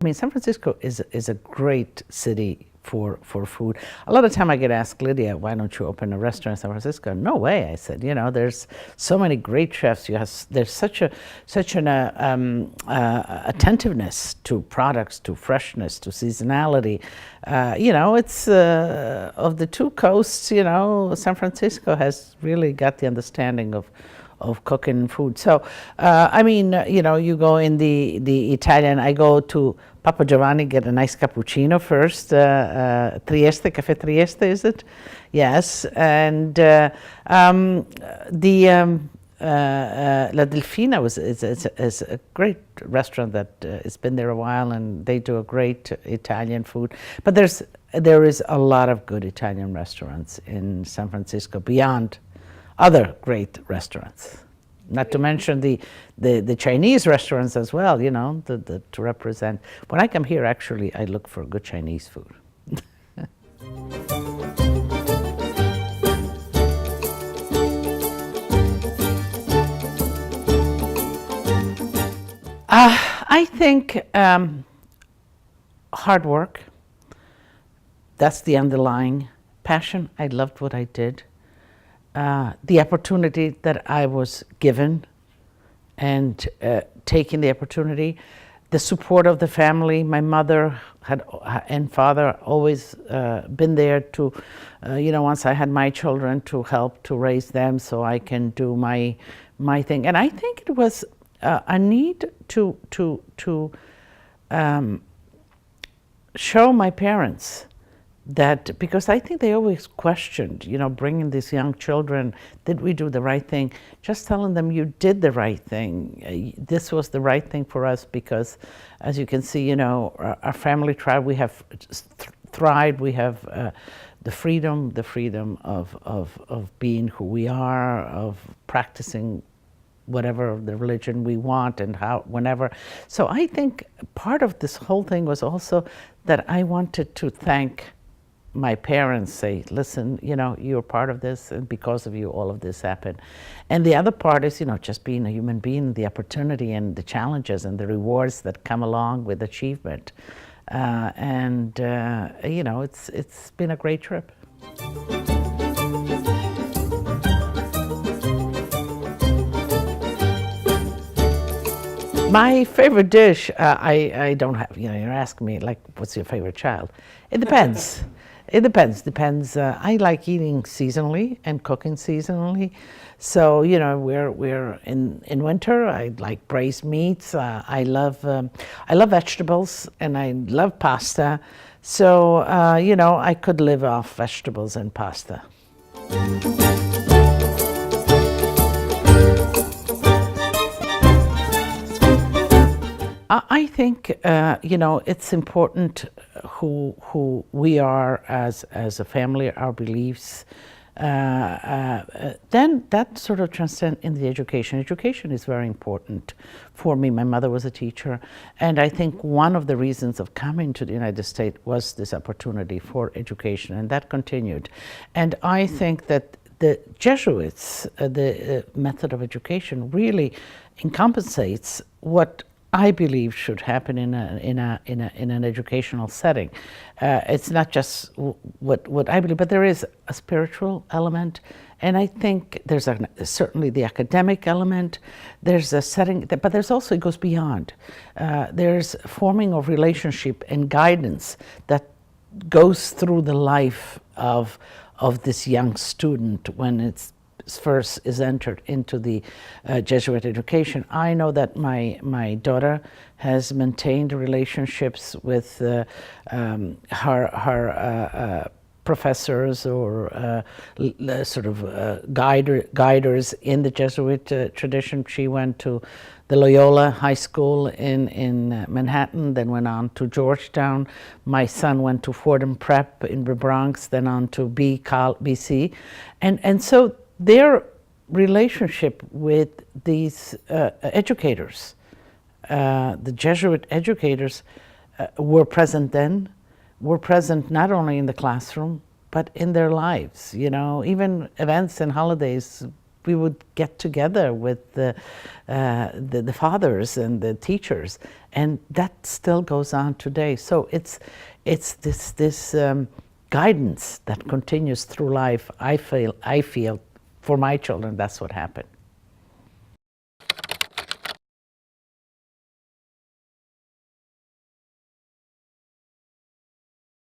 mean, San Francisco is a great city for food. A lot of time I get asked, Lydia, why don't you open a restaurant in San Francisco? No way, I said. You know, there's so many great chefs. There's such an attentiveness to products, to freshness, to seasonality. You know, it's of the two coasts. You know, San Francisco has really got the understanding of cooking food. So, I mean, you know, you go in the Italian, I go to Papa Giovanni, get a nice cappuccino first, Trieste, Cafe Trieste, is it? Yes, and La Delfina is a great restaurant that has been there a while, and they do a great Italian food. But there is a lot of good Italian restaurants in San Francisco beyond other great restaurants, not to mention the Chinese restaurants as well, you know, to represent. When I come here, actually, I look for good Chinese food. I think hard work, that's the underlying passion. I loved what I did. The opportunity that I was given and taking the opportunity, the support of the family. My mother and father always been there to, you know, once I had my children, to help to raise them so I can do my thing. And I think it was a need to show my parents that, because I think they always questioned, you know, bringing these young children, did we do the right thing? Just telling them you did the right thing. This was the right thing for us because, as you can see, you know, our family tribe, we have thrived, we have the freedom of being who we are, of practicing whatever the religion we want and how, whenever. So I think part of this whole thing was also that I wanted to thank my parents, say, listen, you know, you're part of this, and because of you, all of this happened. And the other part is, you know, just being a human being, the opportunity and the challenges and the rewards that come along with achievement. You know, it's been a great trip. My favorite dish, I don't have, you know, you're asking me, like, what's your favorite child? It depends. It depends. I like eating seasonally and cooking seasonally. So, you know, we're in winter. I like braised meats. I love vegetables, and I love pasta. So, you know, I could live off vegetables and pasta. I think, you know, it's important who we are as a family, our beliefs. Then that sort of transcends in the education. Education is very important for me. My mother was a teacher, and I think one of the reasons of coming to the United States was this opportunity for education, and that continued. And I think that the Jesuits, the method of education, really encompasses what I believe should happen in an educational setting. It's not just what I believe, but there is a spiritual element, and I think there's certainly the academic element. There's a setting, but there's also, it goes beyond. There's forming of relationship and guidance that goes through the life of this young student when it's first is entered into the Jesuit education. I know that my daughter has maintained relationships with her professors or sort of guiders in the Jesuit tradition. She went to the Loyola High School in Manhattan, then went on to Georgetown. My son went to Fordham Prep in the Bronx, then on to BC. And so their relationship with these educators, the Jesuit educators, were present then, were present not only in the classroom, but in their lives. You know, even events and holidays, we would get together with the fathers and the teachers, and that still goes on today. So it's this guidance that continues through life. I feel for my children that's what happened.